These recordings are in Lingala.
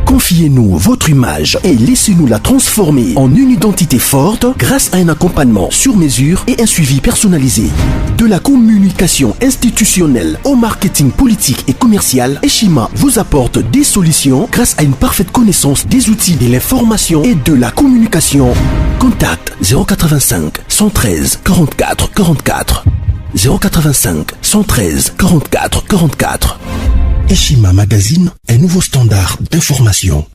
Confiez-nous votre image et laissez-nous la transformer en une identité forte grâce à un accompagnement sur mesure et un suivi personnalisé. De la communication institutionnelle au marketing politique et commercial, Eshima vous apporte des solutions grâce à une parfaite connaissance des outils de l'information et de la communication. Contact 085 113 44 44 085 113 44 44. Eshima Magazine, un nouveau standard d'information.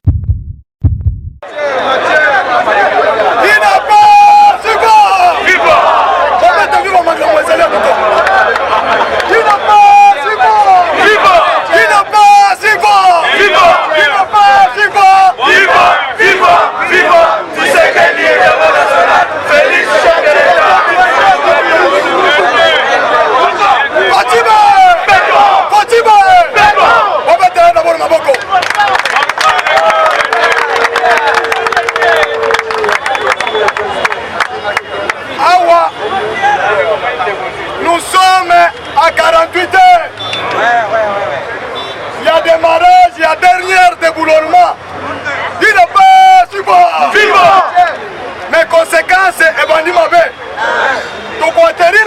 Nous sommes à 48 heures. Il y a des mariages, il y a dernier déboulonnement. Il n'est pas support. Mes conséquences, et bandit ma belle. Donc on termine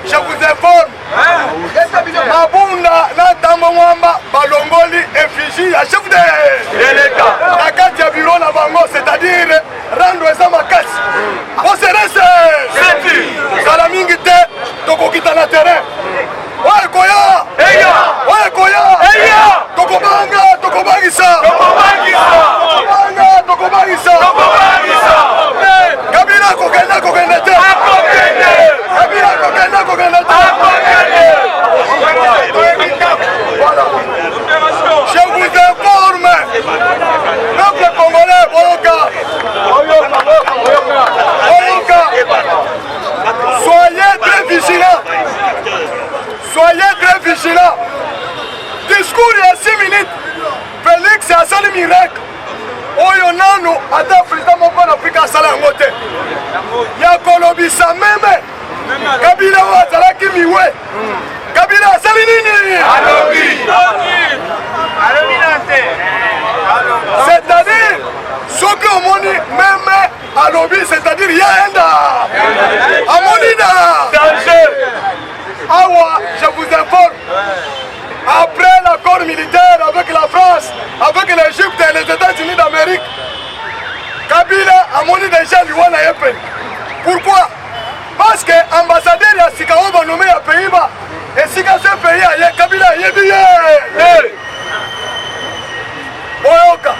je vous informe. Mabunda, Natama Mwamba, Balongoli, effigie à chef de l'État. La carte de bureau na bango, c'est-à-dire rendre ça ma casse. On se reste. Salamingite, Tokokita na terrain. Ouais, Koya! Ouais, Koya! Tokobanga, Tokobangisa! Tokobangisa! Kabila Kokenda Kokendete! Kabila Kokenda Kokendete! Voilà. Je vous informe, peuple congolais, Boyoka, soyez très vigilants. Soyez très vigilants. Discours il y a 6 minutes. Félix a sali miracle. Oyo nano ata président mon pan Afrika sala ngote. Ya kolobisa meme. Kabila wa zalaki miwe. Kabila sali nini? C'est-à-dire ce que moni meme alobi, c'est-à-dire yaenda. Amonina. Awa, je vous informe, après l'accord militaire avec la France, avec l'Égypte et les États-Unis d'Amérique, Kabila a moni déjà l'Iwana Yepen. Pourquoi? Parce que l'ambassadeur de Sikawa va nommer à Pays-Bas. Et si ce pays a Kabila a yebiye. Oyoka,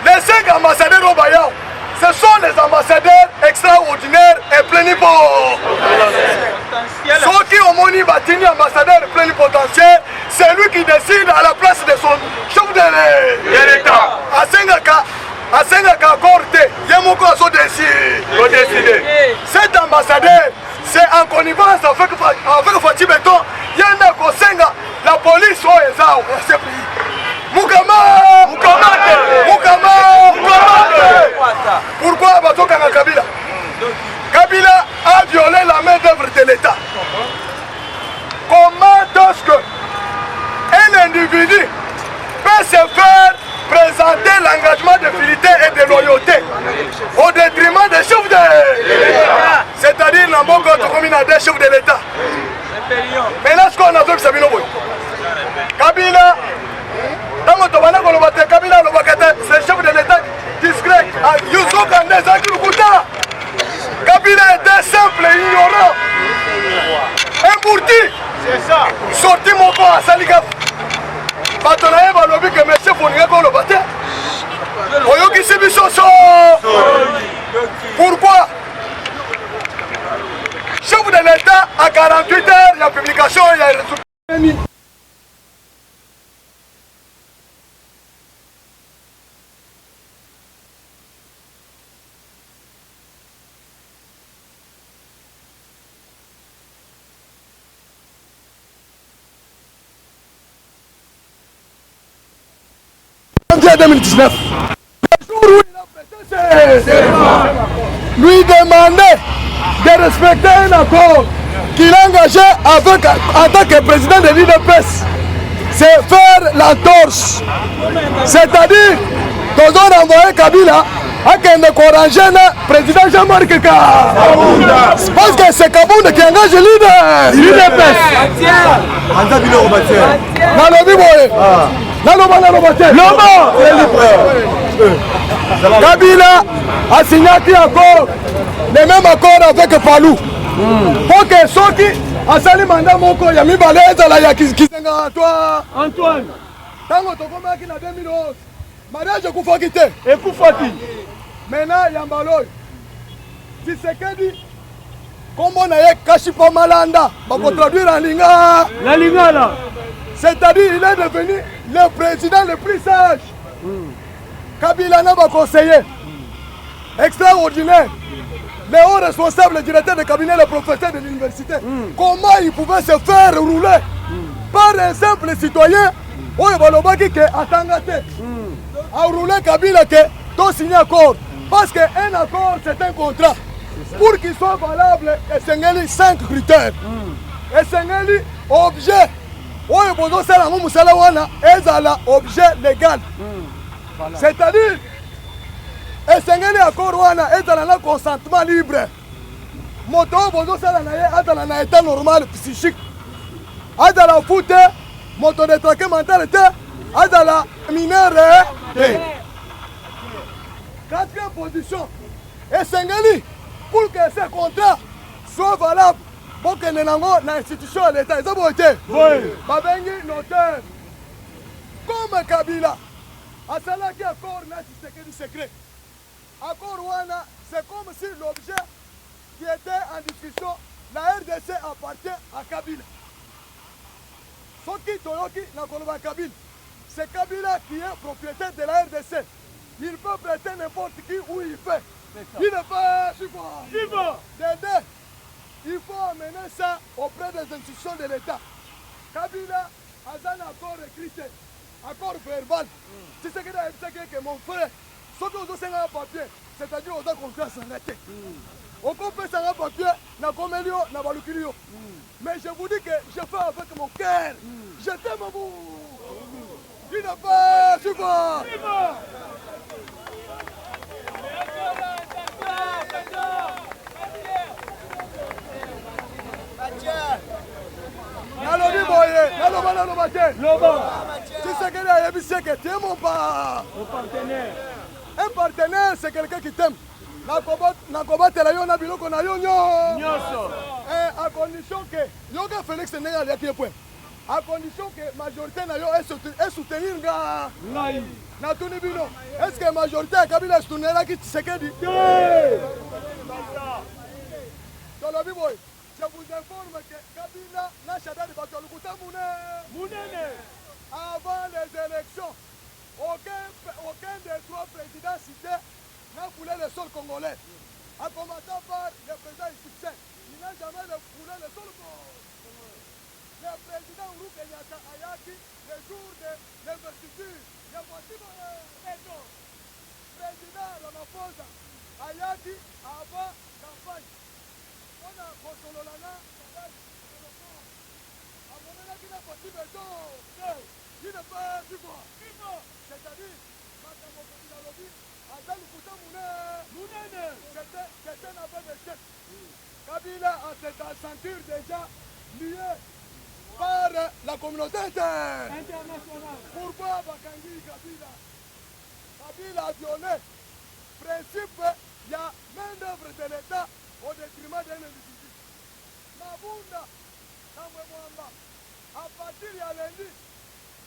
les 5 ambassadeurs au Bayao, ce sont les ambassadeurs extraordinaires et plénipotentiaires. Ceux qui ont moni Batini, ambassadeur plénipotentiaire, c'est lui qui décide à la place de son chef de l'État. À Sengaka Corte, Yamoko a décidé. Cet ambassadeur, c'est en connivence avec Fatih Beton, Yana Kosenga, la police au Ezao. Pourquoi Batoka Kabila? Kabila a violé la main d'œuvre de l'État. Comment est-ce qu'un individu peut se faire présenter l'engagement de fidélité et de loyauté au détriment des chefs de l'État? C'est-à-dire Namboko Tokomina des chefs de l'État. Mais là, ce qu'on a vu, c'est Kabila. Kabila, c'est le chef de l'État discret. Kabila était simple et ignorant. Un bourdi. C'est ça. Sorti mon corps à Saligaf. Batonaye va lobby que M. Fournier va le battre. Oyoki Sibisoso. Pourquoi? Chef de l'État à 48 heures, il y a publication, il y a résultat. En 2019, le jour où il a prêté lui demandait de respecter un accord qu'il a engagé en tant que président de l'UDPS. c'est faire la torche. C'est-à-dire, nous avons envoyé Kabila à le président Jean-Marc Ka. Parce que c'est Kabounda qui engage l'UDPS. Kabila a signé encore le même accord avec Palou. Pour que ceux qui ont sali mandat moko ya mibale ezala ya Kizenga Antoine. Tango tokomaki na 2011. Mariage ekufaki te. Ekufaki. Maintenant Yambaloy. Tshisekedi kombo na ye Kashipa Malanda. Bako traduire en linga. La lingala. C'est-à-dire il est devenu le président le plus sage. Kabila n'a pas conseillé. Extraordinaire. Les hauts responsables, le directeur de cabinet, le professeur de l'université, comment ils pouvaient se faire rouler par un simple citoyen où il qui a tangaté à rouler Kabila qui a signé accord. Parce qu'un accord, c'est un contrat. Pour qu'il soit valable, il y a 5 critères. Et c'est un objet. Où il y a un objet légal. C'est-à-dire, et c'est un accord où il y a un consentement libre. Moto bozo sala na ye adala na état normal psychique. Adala foot, moto de traquer mental, adala mineur. Quatrième position. Et c'est pour que ce contrat soit valable, pour que nous ayons l'institution de l'État. Ils ont été. Babengi notaire. Comme Kabila. Asala qui accord n'a du secret. Accord Wana, c'est comme si l'objet qui était en discussion, la RDC appartient à Kabila. Soki Toyoki n'a pas Kabila. C'est Kabila qui est propriétaire de la RDC. Il peut prêter n'importe qui où il fait. Il ne peut pas. Il faut amener ça auprès des institutions de l'État. Kabila a un accord écrit, accord verbal. C'est ce que mon frère. Ce que vous avez un papier, c'est-à-dire que vous avez confiance en l'été. On peut faire un papier, na Komelio, na Balukilio. Mais je vous dis que je fais avec mon cœur. Je t'aime à vous. Il n'a pas, tu vois. Tu sais que tu es mon partenaire. Un partenaire, c'est quelqu'un qui t'aime. À condition que Yoga Félix n'est pas là. À condition que la majorité est soutenir. Est-ce que la majorité a Kabila soutenu qui Tshisekedi? Je vous informe que Kabila n'a pas de bataille. Avant les élections, aucun des trois présidents cités n'a foulé le sol congolais. En commençant par le président Issoussé, il n'a jamais foulé le sol congolais. Le président Uhuru Kenyatta Ayaki, le jour de l'investiture, il y a le président Ramaphosa Ayaki avant campagne. On a Kosololana, il n'a pas possible il n'est pas du bois. C'est-à-dire, c'était un aveu d'échec. Kabila a cette ceinture déjà liée par la communauté internationale. Pourquoi Bakangi Kabila? Kabila a violé le principe, il y a main d'œuvre de l'État au détriment d'un individu. Mabunda, Kamwemwamba, à partir de lundi,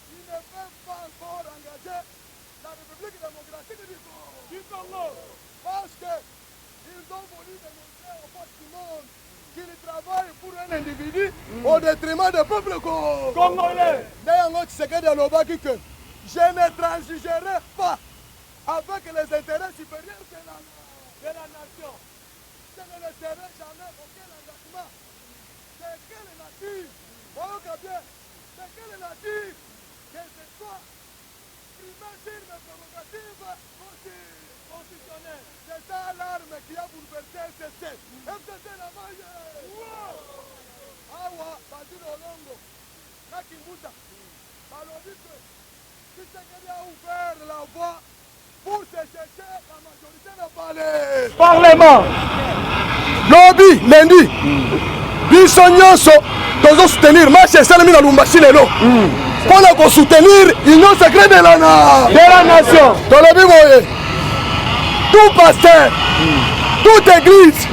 ils ne peuvent pas encore engager la République démocratique du Congo. Parce qu'ils ont voulu démontrer au reste du monde qu'ils travaillent pour un individu au détriment du peuple congolais. D'ailleurs, c'est que je ne transigerai pas avec les intérêts supérieurs de la nation. Je ne laisserai jamais aucun engagement. C'est quelle nature? C'est quelle nature? Que ce soit primaire sur mes prérogatives constitutionnelles. C'est ça l'arme qui a bouleversé FCC. FCC la maille. Awa, Basile Olongo, Nakimbuta. Tshisekedi a ouvert la voie pour se chercher la majorité de Parlement. Lobby, lundi. Biso nyonso tozo soutenir marche esalemi na Lubumbashi lelo. Pour soutenir l'union sacrée de la nation. Tolobi boye. Tout pasteur, toute église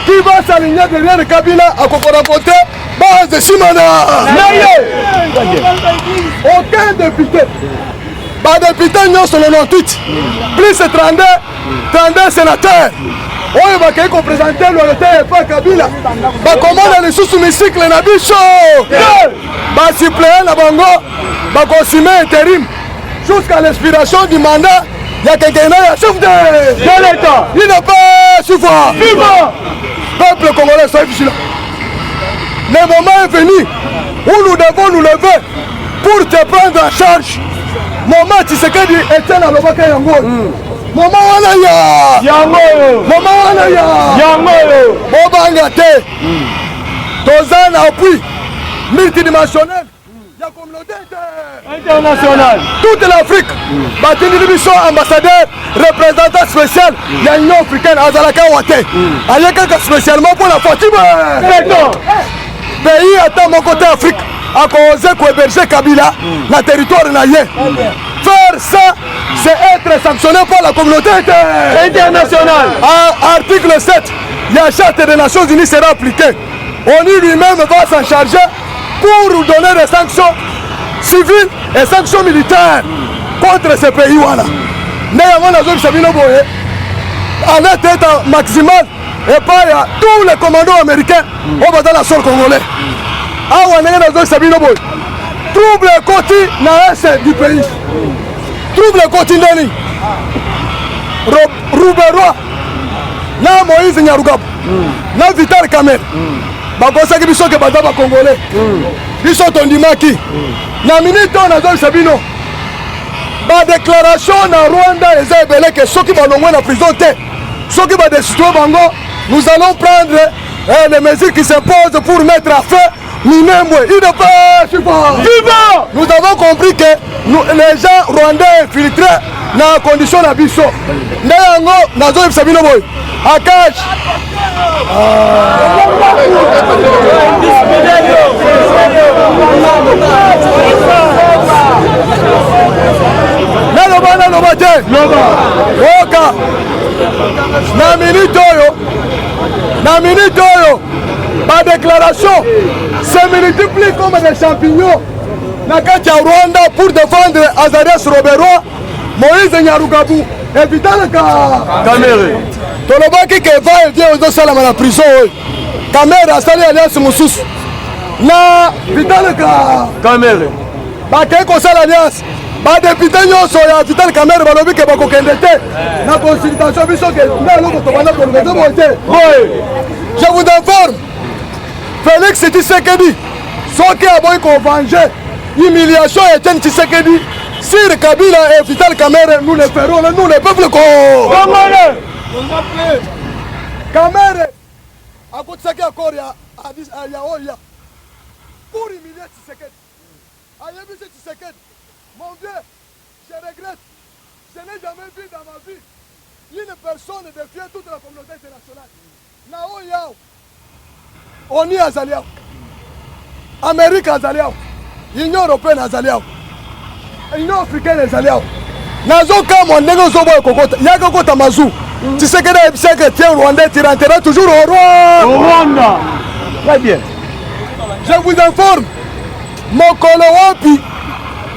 qui va s'aligner derrière Kabila à Kokorapote, base de Simana. Aucun député. Bah député non sur le 98, plus 32 sénateurs. On va qu'on présente le pas Kabila. Bah comment on est sous l'hémicycle na biso. Bah suppléant la bango, bah qu'on s'y met intérim jusqu'à l'expiration du mandat. Il y a quelqu'un qui a chef de l'État. Il n'est pas souvent. Peuple congolais, soyez vigilants. Le moment est venu où nous devons nous lever pour te prendre en charge. Moment Tshisekedi Etienne Alobaka Yango. Moment Wanaya. Moment Wanaya. Bobanga te. Tozan appui multidimensionnel. La communauté internationale. Toute l'Afrique. Batini Biso, ambassadeur, représentant spécial de l'Union africaine à Zalaka Wate. Ayaka spécialement pour la Fatima. Pays à mon côté Afrique. À cause de héberger Kabila, la territoire naïe. Faire ça, c'est être sanctionné par la communauté internationale. Article 7, la charte des Nations Unies sera appliquée. ONU lui-même va s'en charger pour nous donner des sanctions civiles et sanctions militaires contre ces pays. À la tête maximale, et pas tous les commandos américains au bas de la sol congolais. Trouble quotidien na est du pays. Trouble quotidien ni Rouberois na Moïse Nyarugabo na Vital Kamerhe bakosaki biso ke baza bakongolais biso tondimaki na minute oyo nazolisa bino badéclaration na Rwanda eza ebele ke soki balongwe na prison te soki badestitue bango nous allons prendre les mesures qui s'imposent pour mettre à feu Minembwe. Il ne pas suivant. Nous avons compris que les gens rwandais infiltrés dans la condition d'Abisso. Néango, Nazo Sabino Boy. Akash. Na minute oyo ma déclaration se multiplie comme des champignons na kati ya Rwanda pour défendre Azarias Rouberois, Moïse Nyarugabo et Vital Kamerhe. Tolobaki ke va et vient aux salama na prison oyo. Kamerhe asali alliance mosusu na Vital Kamerhe. Bakei kosala alliance. Badepite nyonso ya Vital Kamerhe balobi ke bakokende te na consultation biso ke ndalo tobanda kolonga mote. Je vous informe, Félix Tshisekedi, ceux qui ont été venger, humiliation et Tshisekedi, sur Kabila et Vital Kamerhe, nous le ferons, nous le peuple congolais. Kamerhe, à côté de ça, il y a Oya, pour humilier Tshisekedi. Ayebi Tshisekedi, mon vieux, je regrette, je n'ai jamais vu dans ma vie une personne défier toute la communauté internationale. Nao yao, ONU azaliao, Amérique azaliao, Union européenne azaliao, Union africaine azaliao. Nazo kama ndenge zobo kokota, yaka kota mazu. Tshisekedi ebisaka tie Rwanda tirantera toujours au Rwanda. Très bien. Je vous informe, mokolo wapi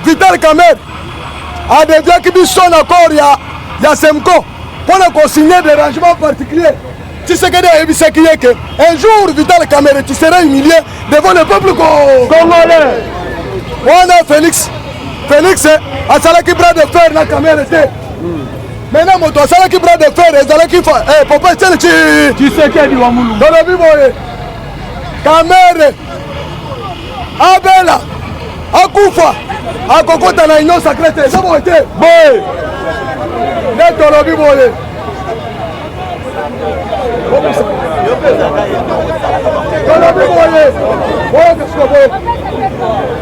Vital Kamerhe a dévié kibiso na accord ya Semco pour ne consigner des rangements particuliers. Tshisekedi a ebisaki que un jour Vital Kamerhe tu seras humilié devant le peuple congolais. Wana Félix a salaki bras de fer na Kamerhe te. Maintenant moto salaki bras de fer et salaki papa Tshisekedi wa mulungu. Dans la vie boye. Kamerhe Abela akufa akokota na union sacrée te ça boye te. Boye. Ne dans la vie boye.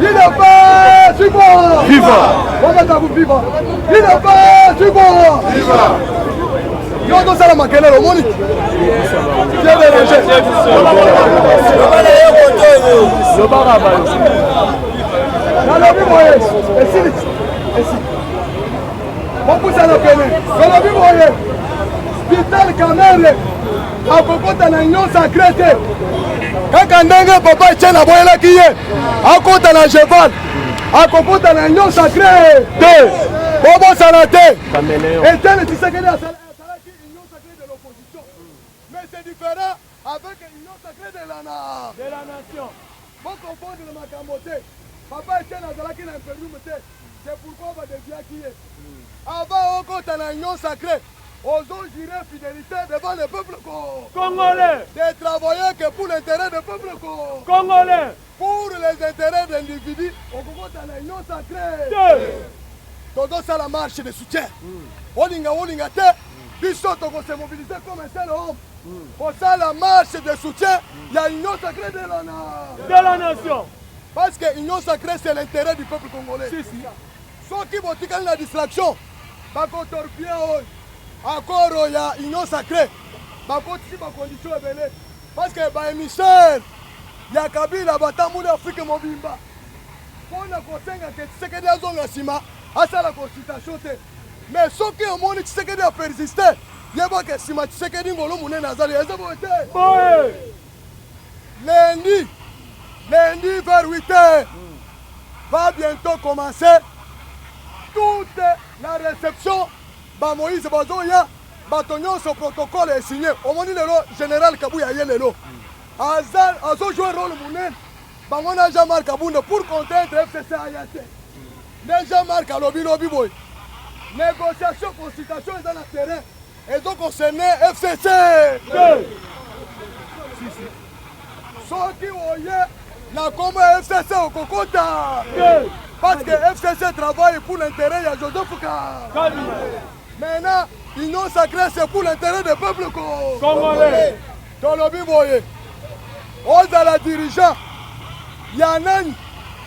Il n'est pas si bon. Viva. Viva. Il n'a pas Viva. Yo to sala makele lo moni. Vital Kamere akokota na union sacrée te kaka ndenge papa Etienne aboyelaki ye akota na cheval akokota na union sacrée te bobosana te Etienne Tshisekedi asalaki union sacrée de l'opposition mais c'est différent avec union sacrée de la nation bokonfondre le makambo te papa Etienne azalaki na imperium te c'est pourquoi badéviaki ye avant okota na union sacrée osons jurer fidélité devant le peuple congolais. De travailler que pour l'intérêt du peuple congolais. Pour les intérêts d'individus, on compte dans l'union sacrée. Todo ça la marche de soutien. Olinga te, biso to se mobiliser comme un seul homme. Pour ça la marche de soutien, il y a l'union sacrée de la nation. Parce que l'union sacrée c'est l'intérêt du peuple congolais. Ceux qui vont tirer la distraction, pas qu'on torpille. Encore il y a union sacrée. Par contre, si ma condition est belle, parce que bah émissaire, il y a Kabila, Batamouna, Afrique, Mobimba. On a conseillé que Tshisekedi a zone sima, à ça la consultation. Mais ceux qui ont montré que Tshisekedi a persisté, il y a pas que si ma Tshisekedi ngolo mouné nazali, ils ont été. Lundi vers 8h, va bientôt commencer toute la réception. Ba Moïse Bazoya, Batonyon, son protocole est signé. Au moment où le général Kabouya est lelo. Azal, Azo joue un rôle mounen. Bangona Jean-Marc Kabounda pour contraindre FCC Ayate. Les Jean-Marc à lobby boy. Négociation, consultation est dans le terrain. Et donc on s'est né FCC. Ceux qui ont eu la combat FCC au Kokota. Parce que FCC travaille pour l'intérêt de Joseph Fouka. Maintenant, l'union sacrée, c'est pour l'intérêt du peuple congolais. Dans le biboye, on a la dirigeant, il y a un an,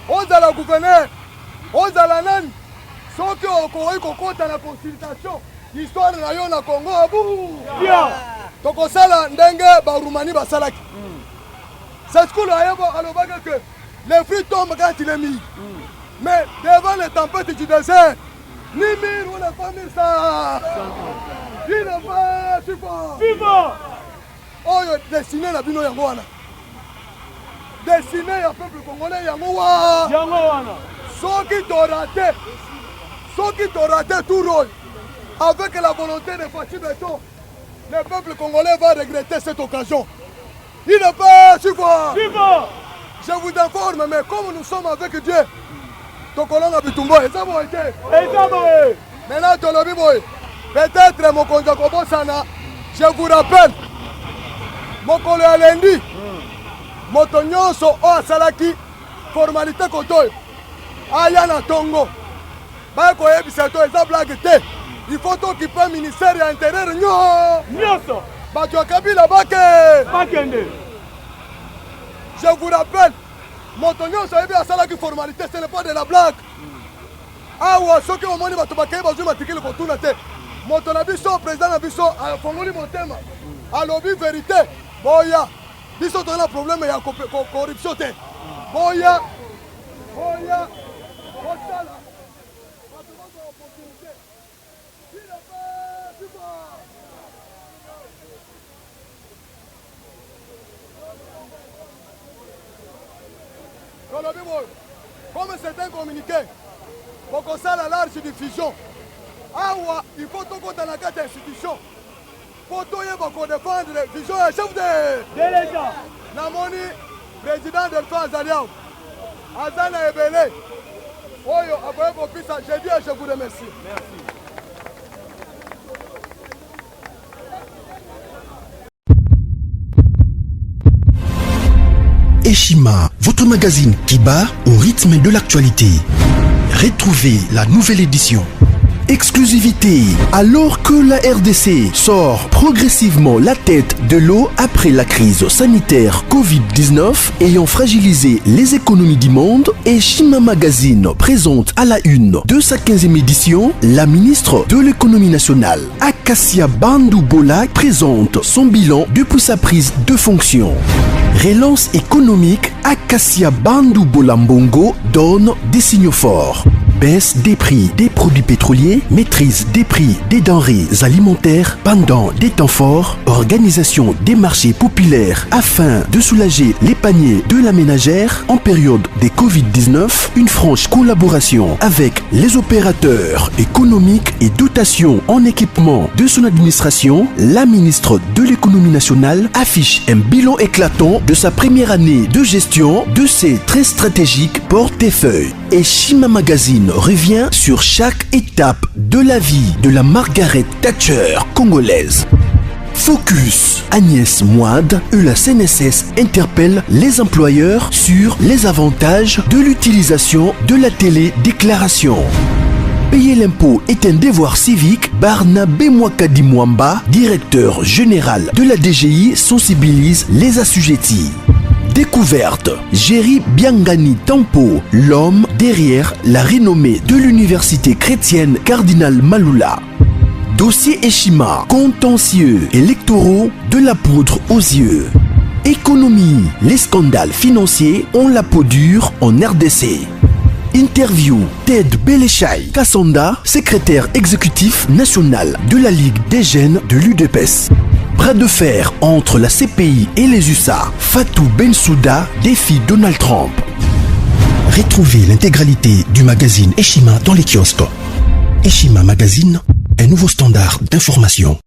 on a la gouverneur, on a la nan, ceux qui ont compté la consultation, l'histoire de la Congo, à bout. Donc on a la ndengue, Roumanie, Basalaki. C'est ce qu'on a que les fruits tombent quand il est mis. Mais devant les tempêtes du désert, ni mire ou la famille ça. Il n'a pas Viva. Oh, destiné la bino yangoana. Destiné au peuple congolais yangoana. Ceux qui t'ont raté tout rôle, avec la volonté de Fatih Beton, le peuple congolais va regretter cette occasion. Il n'a pas Viva. Je vous informe, mais comme nous sommes avec Dieu, Tokolanga Bitumbo, maintenant Tolobi Boy, peut-être mon Konjakobo Sana, je vous rappelle, mon collègue lundi, Motonyon so o Salaki, formalité Kotoy, Ayana Tongo, Bako Ebisato, et ça blague te, il faut t'occuper le ministère de l'Intérieur, Nyoso, Batio Kabila Bakende. Je vous rappelle, Motonyon so Ebi Salaki formalité, ce n'est pas de la blague. Ah ouais, ceux qui ont monté Batobaké, Bazou Matikil Kotunate, Motonabiso, président Nabiso, à Fongoli Montema, à l'objet vérité, Boya, Biso ton problème, il y a corruption. Boya, comme c'est un communiqué, pour qu'on ça la large diffusion. Ah ouais, il faut tout dans la carte d'institution. Pour tout défendre la vision et chef de l'État. Namoni, président de l'Azaliao, Azana Ebele, Oyo, Aboye Bopissa, je dis et je vous remercie. Merci. Eshima, votre magazine qui bat au rythme de l'actualité. Retrouvez la nouvelle édition Exclusivité. Alors que la RDC sort progressivement la tête de l'eau après la crise sanitaire Covid-19 ayant fragilisé les économies du monde, Eshima Magazine présente à la une de sa 15e édition la ministre de l'économie nationale, Acacia Bandou-Bola, présente son bilan depuis sa prise de fonction. Relance économique, Acacia Bandou-Bola Mbongo donne des signaux forts. Baisse des prix des produits pétroliers, maîtrise des prix des denrées alimentaires pendant des temps forts, organisation des marchés populaires afin de soulager les paniers de la ménagère en période de Covid-19, une franche collaboration avec les opérateurs économiques et dotation en équipement de son administration, la ministre de l'économie nationale affiche un bilan éclatant de sa première année de gestion de ses très stratégiques portefeuilles. Eshima Magazine revient sur chaque étape de la vie de la Margaret Thatcher congolaise. Focus. Agnès Moide et la CNSS interpellent les employeurs sur les avantages de l'utilisation de la télédéclaration. Payer l'impôt est un devoir civique. Barnabé Mwakadi Mwamba, directeur général de la DGI, sensibilise les assujettis. Découverte. Jerry Biangani Tampo, l'homme derrière la renommée de l'université chrétienne Cardinal Malula. Dossier Eshima, contentieux électoraux, de la poudre aux yeux. Économie, les scandales financiers ont la peau dure en RDC. Interview, Ted Belechai Kassonda, secrétaire exécutif national de la Ligue des jeunes de l'UDPS. Bras de fer entre la CPI et les USA. Fatou Bensouda défie Donald Trump. Retrouvez l'intégralité du magazine Eshima dans les kiosques. Eshima Magazine, un nouveau standard d'information.